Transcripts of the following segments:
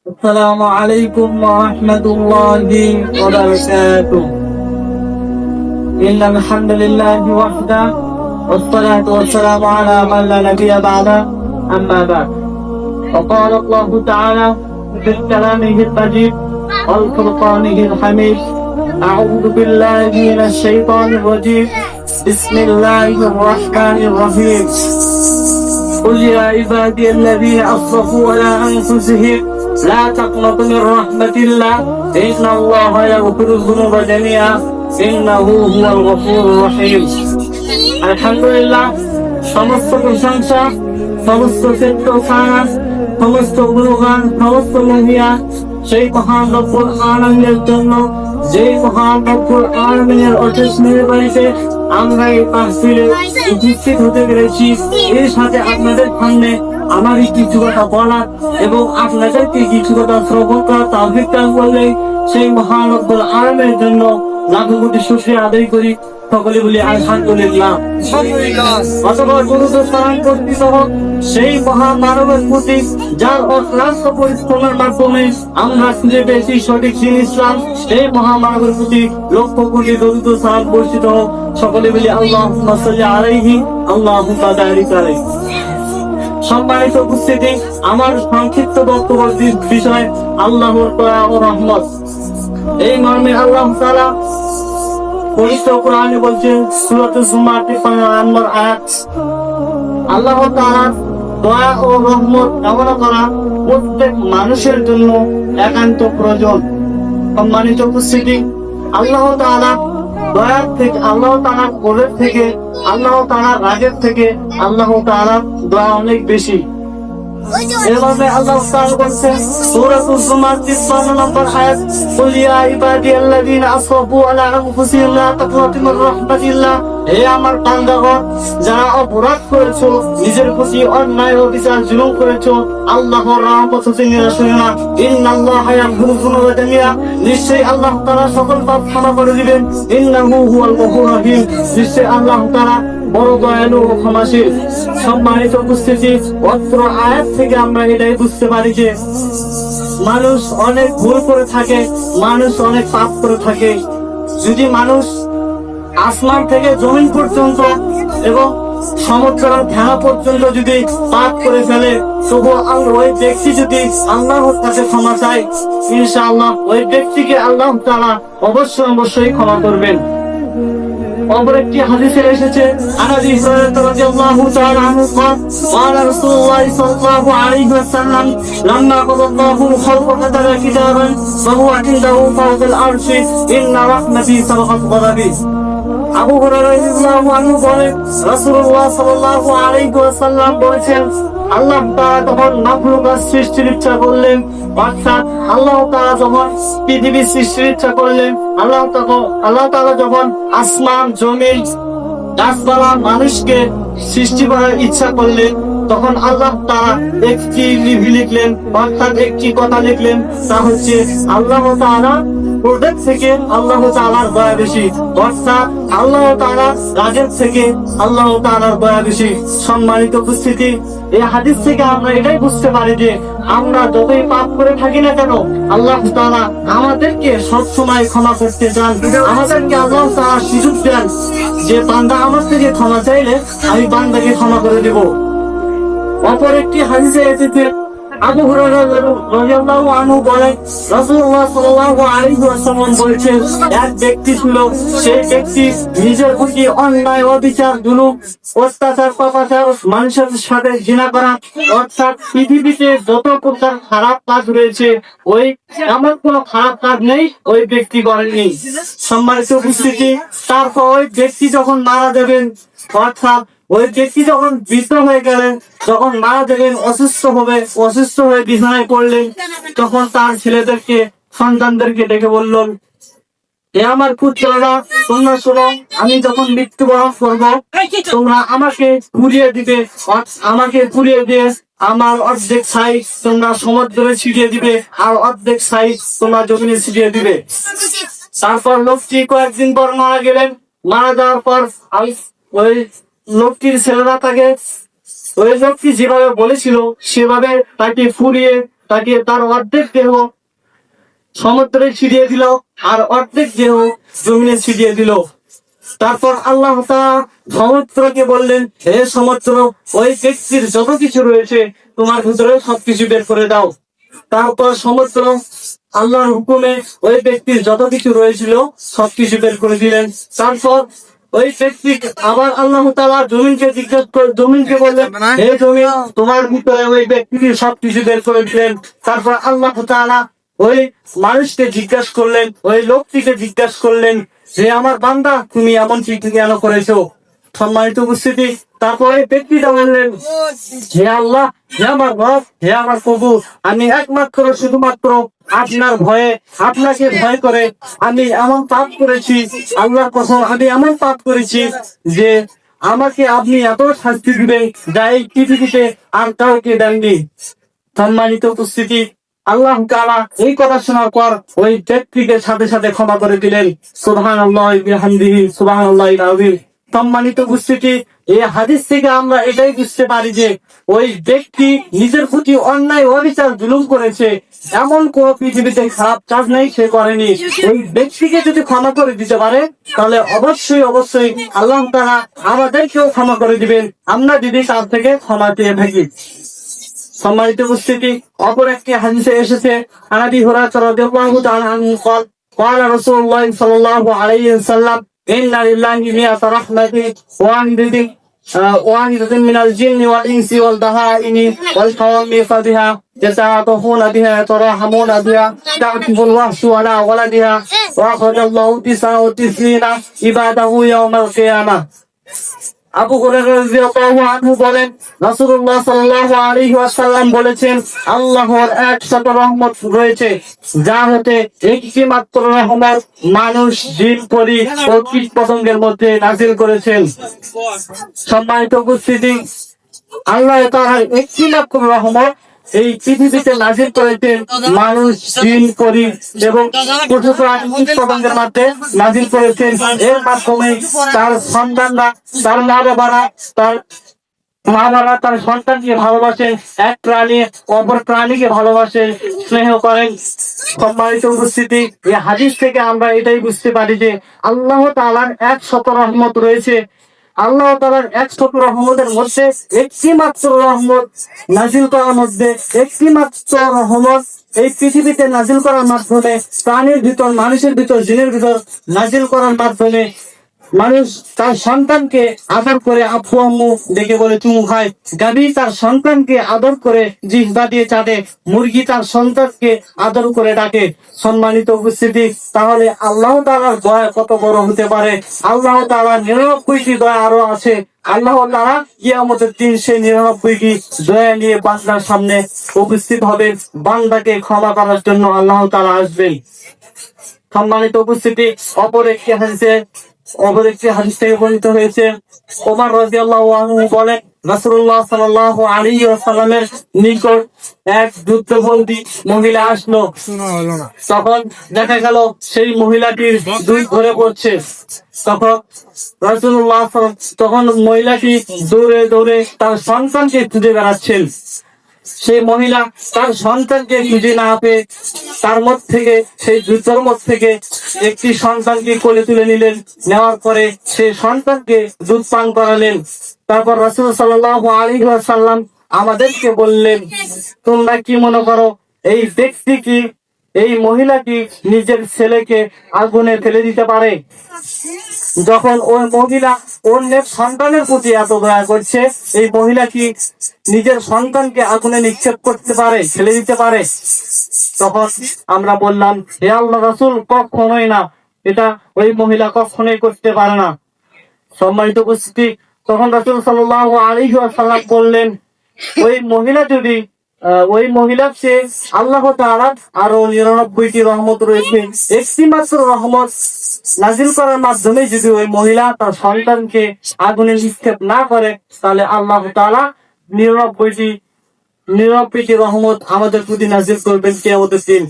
السلام عليكم ورحمة الله وبركاته. إن الحمد لله وحده والصلاة والسلام على من لا نبي بعده أما بعد. وقال الله تعالى في كلامه المجيد والفرقانه الحميد: أعوذ بالله من الشيطان الرجيم. بسم الله الرحمن الرحيم. قل يا عبادي الذين أسرفوا على أنفسهم لا تقنطوا من رحمة الله إن الله يغفر الذنوب جميعا إنه هو الغفور الرحيم. আলহামদুলিল্লাহ, সমস্ত প্রশংসা, সমস্ত শ্রেষ্ঠ সারাস, সমস্ত গুণগান, সমস্ত মহিয়া সেই মহান রব্বুল আলামিনের জন্য, যেই মহান রব্বুল আলামিনের অশেষ মেহেরবানিতে আমরা এই মাহফিলে উপস্থিত হতে পেরেছি। এর সাথে আপনাদের সামনে আমারই কিছু কথা বলা এবং আপনাদেরকে কিছু কথা শ্রবণ করা তৌফিক দান করলে সেই মহান রব্বুল আলামিনের জন্য লাখো কোটি শুকরিয়া আদায় করি। সকলে বলি আলহামদুলিল্লাহ। অথবা গুরুত্ব স্মরণ করতে হোক সেই মহামানবের প্রতি যার অক্লান্ত পরিশ্রমের মাধ্যমে আমরা খুঁজে পেয়েছি সঠিক দিন ইসলাম, সেই মহামানবের প্রতি লক্ষ কোটি দরুদ ও সালাম বর্ষিত হোক। সকলে বলি আল্লাহুম্মা সাল্লি আলাইহি আল্লাহুম্মা বারিক আলাইহি। সম্মানিত উপস্থিতি, আমার সংক্ষিপ্ত বক্তব্যের বিষয় আল্লাহর দয়া ও রহমত। এই মর্মে আল্লাহ তাআলা পবিত্র কোরআনে বলছেন, সূরাতুল জুমার 53 নম্বর আয়াত, আল্লাহ তাআলার দয়া ও রহমত কামনা করা প্রত্যেক মানুষের জন্য একান্ত প্রয়োজন। সম্মানিত উপস্থিতি, আল্লাহ তাআলা দয়ার থেকে, আল্লাহ তাআলার কোলের থেকে, আল্লাহ তাআলার রাগের থেকে আল্লাহ তাআলার দয়া অনেক বেশি। এভাবে আল্লাহ তাআলা বলেন সূরাতুল জুমার 53 নম্বর আয়াত, কুল ইয়া ইবাদিয়াল্লাযীনা আসরাফু আলা আনফুসিহিম লা তাকনাতু মির রাহমাতিল্লাহ। হে আমার বান্দাগণ, যারা অপরাধ করেছো, নিজের প্রতি অন্যায় ও বিচার জুলুম করেছো, আল্লাহর রহমত হতে নিরাশ হয়ো না। ইন্নাল্লাহা ইয়াগফিরু যুনুবা জামিআ। নিশ্চয়ই আল্লাহ তাআলা সকল পাপ ক্ষমা করে দিবেন। ইন্নাহু হুয়াল গফুরুর রহিম। নিশ্চয়ই আল্লাহ তাআলা বড় দয়ালু ও ক্ষমাশীল। সম্মানিত উপস্থিতি, অত্র আয়াত থেকে আমরা এটাই বুঝতে পারি যে মানুষ অনেক ভুল করে থাকে, মানুষ অনেক পাপ করে থাকে। যদি মানুষ আসমান থেকে জমিন পর্যন্ত এবং সমুদ্র ঢাকা পর্যন্ত যদি পাপ করে ফেলে, তবু ওই ব্যক্তি যদি আল্লাহর কাছে ক্ষমা চায়, ইনশাআল্লাহ ওই ব্যক্তিকে আল্লাহ তাআলা অবশ্যই ক্ষমা করবেন। অপর একটি হাদিসে এসেছে, আনাবি হুরায়রা রাদিয়াল্লাহু তাআলা আনহু قال رسول الله صلى الله عليه وسلم لما قضى الله الخلق كتب كتابا فهو عنده فوق العرش إن رحمتي سبقت غضبي। আবু হুরায়রা রাদিয়াল্লাহু আনহু বলেন, রাসূলুল্লাহ সাল্লাল্লাহু আলাইহি ওয়াসাল্লাম বলেছেন, আল্লাহ তাআলা যখন মাখলুকাত সৃষ্টির ইচ্ছা করলেন, অর্থাৎ আল্লাহ তাআলা যখন পৃথিবী সৃষ্টির ইচ্ছা করলেন, আল্লাহ তাআলা যখন আসমান, জমিন, গাছপালা, মানুষকে সৃষ্টি করার ইচ্ছা করলেন, তখন আল্লাহ তাআলা একটি লিপি লিখলেন, অর্থাৎ একটি কথা লিখলেন, তা হচ্ছে আল্লাহ তাআলা ওদের থেকে আল্লাহ তাআলার দয়া বেশি, অর্থাৎ আল্লাহ তাআলার রাগের থেকে আল্লাহ তাআলার দয়া বেশি। সম্মানিত উপস্থিতি, এই হাদিস থেকে আমরা এটাই বুঝতে পারি যে আমরা যতই পাপ করে থাকি না কেন, আল্লাহ তাআলা আমাদেরকে সবসময় ক্ষমা করতে চান। আমাদেরকে আল্লাহ তাআলা সুযোগ দেন যে বান্দা আমার থেকে ক্ষমা চাইলে আমি বান্দাকে ক্ষমা করে দেব। অপর একটি হাদিসে এসেছে, আবু হুরায়রা রাদিয়াল্লাহু আনহু বলেন, রাসূলুল্লাহ সাল্লাল্লাহু আলাইহি ওয়াসাল্লাম বলেছেন, এক ব্যক্তি ছিল, সেই ব্যক্তি নিজের প্রতি অন্যায়, অবিচার, জুলুম, অত্যাচার, পাপাচার, মানুষের সাথে জিনা করা, অর্থাৎ পৃথিবীতে যত প্রকার খারাপ কাজ রয়েছে, ওই এমন কোনো খারাপ কাজ নেই ওই ব্যক্তি করেনি। সম্মানিত উপস্থিতি, তারপর ওই ব্যক্তি যখন মারা যাবেন, অর্থাৎ ওই ব্যক্তি যখন বৃদ্ধ হয়ে গেলেন, যখন মারা যাবেন, অসুস্থ হয়ে বিছানায় পড়লেন, তখন তার ছেলেদেরকে, সন্তানদেরকে ডেকে বললেন, হে আমার পুত্ররা, তোমরা শোনো, আমি যখন মৃত্যুবরণ করবো, তোমরা আমাকে পুড়িয়ে দিবে, আমাকে পুড়িয়ে দিয়ে আমার অর্ধেক ছাই তোমরা সমুদ্রে ছিটিয়ে দিবে, আর অর্ধেক ছাই তোমরা জমিনে ছিটিয়ে দিবে। তারপর লোকটি কয়েকদিন পর মারা গেলেন। মারা যাওয়ার পর ওই লোকটির ছেলেরা তাকে, ওই লোকটি যেভাবে বলেছিল সেভাবে তাকে পুড়িয়ে তাকে তার অর্ধেক দেহ সমুদ্রে ছিটিয়ে দিল, আর অর্ধেক দেহ জমিনে ছিটিয়ে দিল। তারপর আল্লাহ তাআলা সমুদ্রকে বললেন, হে সমুদ্র, ওই ব্যক্তির যত কিছু রয়েছে তোমার ভিতরে সবকিছু বের করে দাও। তারপর সমুদ্র আল্লাহর হুকুমে ওই ব্যক্তির যত কিছু রয়েছিল সবকিছু বের করে দিলেন। তারপর ওই ব্যক্তি আবার আল্লাহ তাআলা জমিনকে বললেন, হে জমিন, তোমার ভিতরে ওই ব্যক্তির সবকিছু বের করে দিলেন। তারপর আল্লাহ তাআলা ওই মানুষকে জিজ্ঞাসা করলেন, ওই লোকটিকে জিজ্ঞাসা করলেন যে, আমার বান্দা, তুমি এমন চিঠি কেন করেছো? সম্মানিত উপস্থিতি, তারপরে ব্যক্তিটা বললেন, হে আল্লাহ, হে আমার রব, হে আমার প্রভু, আমি একমাত্র শুধুমাত্র আপনার ভয়ে, আপনাকে ভয় করে আমি এমন পাপ করেছি। আল্লাহর কসম, আমি এমন পাপ করেছি যে আমাকে আপনি এত শাস্তি দিবেন যা এই পৃথিবীতে আর কাউকে দেননি। সম্মানিত উপস্থিতি, আল্লাহ তাআলা এই কথা শোনার পর ওই ব্যক্তিকে সাথে সাথে ক্ষমা করে দিলেন। সুবহানাল্লাহি বিহামদিহি, সুবহানাল্লাহিল আযীম। সম্মানিত উপস্থিতি, এই হাদিস থেকে আমরা এটাই বুঝতে পারি যে ওই ব্যক্তি নিজের প্রতি অন্যায় অবিচার জুলুম করেছে, এমন কোন পৃথিবীতে খারাপ কাজ নেই সে করেনি। ওই ব্যক্তিকে যদি ক্ষমা করে দিতে পারে তাহলে অবশ্যই অবশ্যই আল্লাহ তাআলা আমাদেরকেও ক্ষমা করে দিবেন, আমরা যদি তার থেকে ক্ষমা পেয়ে থাকি। সম্মানিত উপস্থিতি, অপর একটি হাদিসে এসেছে, আবি হুরায়রা রাদিয়াল্লাহু তাআলা আনহু قال قال رسول الله صلى الله عليه وسلم إن لله مئة رحمة واحدة من الجن والإنس والبهائم والحوامل بها يتعاطفون بها يتراحمون بها تعطف الوحش على ولدها وأخرج الله 99 عباده يوم القيامة। আবু হুরায়রা রাদিয়াল্লাহু আনহু বলেন, রাসূলুল্লাহ সাল্লাল্লাহু আলাইহি ওয়াসাল্লাম বলেছেন, আল্লাহর 100 রহমত রয়েছে, যা হতে একটি মাত্র রহমত মানুষ, জিন, পরী ও কীটপতঙ্গের মধ্যে নাযিল করেছেন। সম্মানিত উপস্থিতি, আল্লাহ তাআলার একটি মাত্র রহমত এই পৃথিবীতে নাযিল করেছেন মানুষ, জিন, পরী এবং পশু প্রাণী কীটপতঙ্গের মধ্যে নাযিল করেছেন। এর মাধ্যমে তার সন্তানরা, তার মা বাবা তার সন্তানকে ভালোবাসেন, এক প্রাণী অপর প্রাণীকে ভালোবাসেন, স্নেহ করেন। সম্মানিত উপস্থিতি, এই হাদিস থেকে আমরা এটাই বুঝতে পারি যে আল্লাহ তাআলার 100 রহমত রয়েছে। আল্লাহ তাআলার 100 রহমতের মধ্যে একটি মাত্র রহমত নাযিল করার মধ্যে একটি মাত্র রহমত এই পৃথিবীতে নাযিল করার মাধ্যমে, প্রাণীর ভিতর, মানুষের ভিতর, জিনের ভিতর নাযিল করার মাধ্যমে মানুষ তার সন্তানকে আদর করে আব্বু আম্মু ডেকে বলে চুমু খায়, গাভী তার সন্তানকে আদর করে জিহ্বা দিয়ে চাটে, মুরগি তার সন্তানকে আদর করে ডাকে। সম্মানিত উপস্থিতি, তাহলে আল্লাহ তাআলার দয়া কত বড় হতে পারে! আল্লাহ তাআলার 99টি দয়া আরো আছে। আল্লাহ তাআলা কিয়ামতের দিন সেই 99টি দয়া নিয়ে বান্দার সামনে উপস্থিত হবে, বান্দাকে ক্ষমা করার জন্য আল্লাহ তাআলা আসবেন। সম্মানিত উপস্থিতি, অপর একটি হাদিস থেকে বর্ণিত হয়েছে, ওমর রাদিয়াল্লাহু আনহু বলেন, রাসূলুল্লাহ সাল্লাল্লাহু আলাইহি ওয়াসাল্লামের নিকট এক যুদ্ধবন্দী মহিলা আসলো। তখন দেখা গেল সেই মহিলাটির দুধ ধরে পড়ছে। তখন মহিলাটি দৌড়ে দৌড়ে তার সন্তানকে খুঁজে বেড়াচ্ছেন। সেই মহিলা তার সন্তানকে খুঁজে না পেয়ে তার মধ্যে থেকে, সেই জুতোর মধ্যে থেকে একটি সন্তানকে কোলে তুলে নিলেন। নেওয়ার পরে সেই সন্তানকে দুধ পান করালেন। তারপর রাসূল সাল্লাল্লাহু আলাইহি ওয়াসাল্লাম আমাদেরকে বললেন, তোমরা কি মনে করো এই ব্যক্তি কি, এই মহিলা কি নিজের ছেলেকে আগুনে ফেলে দিতে পারে? যখন ওই মহিলা অন্যের সন্তানের প্রতি এত দয়া করছে, এই মহিলা কি নিজের সন্তানকে আগুনে নিক্ষেপ করতে পারে, ফেলে দিতে পারে? তখন আমরা বললাম, হে আল্লাহ রাসূল, কখনোই না, এটা ওই মহিলা কখনোই করতে পারে না। সম্মানিত উপস্থিতি, তখন রাসূল সাল্লাল্লাহু আলাইহি ওয়াসাল্লাম বললেন, ওই মহিলা যদি ওই মহিলার চেয়ে আল্লাহ তাআলার আরো 99টি রহমত রয়েছে, একটি মাত্র রহমত নাযিল করার মাধ্যমে যদি ওই মহিলা তার সন্তানকে আগুনে নিক্ষেপ না করে, তাহলে আল্লাহ তাআলা 99টি রহমত আমাদের প্রতি নাযিল করবেন কিয়ামতের দিন।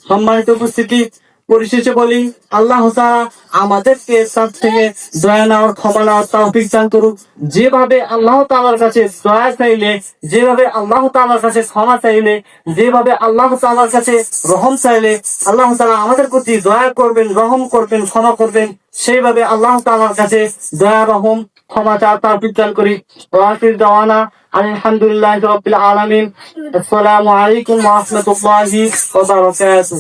সম্মানিত উপস্থিতি, পরিশেষে বলি, আল্লাহ তাআলা আমাদেরকে তার থেকে দয়া নেওয়ার, ক্ষমা নেওয়ার তৌফিক দান করুক। যেভাবে আল্লাহ তাআলার কাছে দয়া চাইলে, যেভাবে আল্লাহ তাআলার কাছে ক্ষমা চাইলে, যেভাবে আল্লাহ তাআলার কাছে রহম চাইলে আল্লাহ তাআলা আমাদের প্রতি দয়া করবেন, রহম করবেন, ক্ষমা করবেন, সেইভাবে আল্লাহ তাআলার কাছে দয়া, রহম, ক্ষমা চাওয়ার তৌফিক দান করি। ওয়া আখির দাওয়ানা আলহামদুলিল্লাহি রাব্বিল আলামিন। আসসালামু আলাইকুম ওয়া রাহমাতুল্লাহি ওয়া বারাকাতুহু।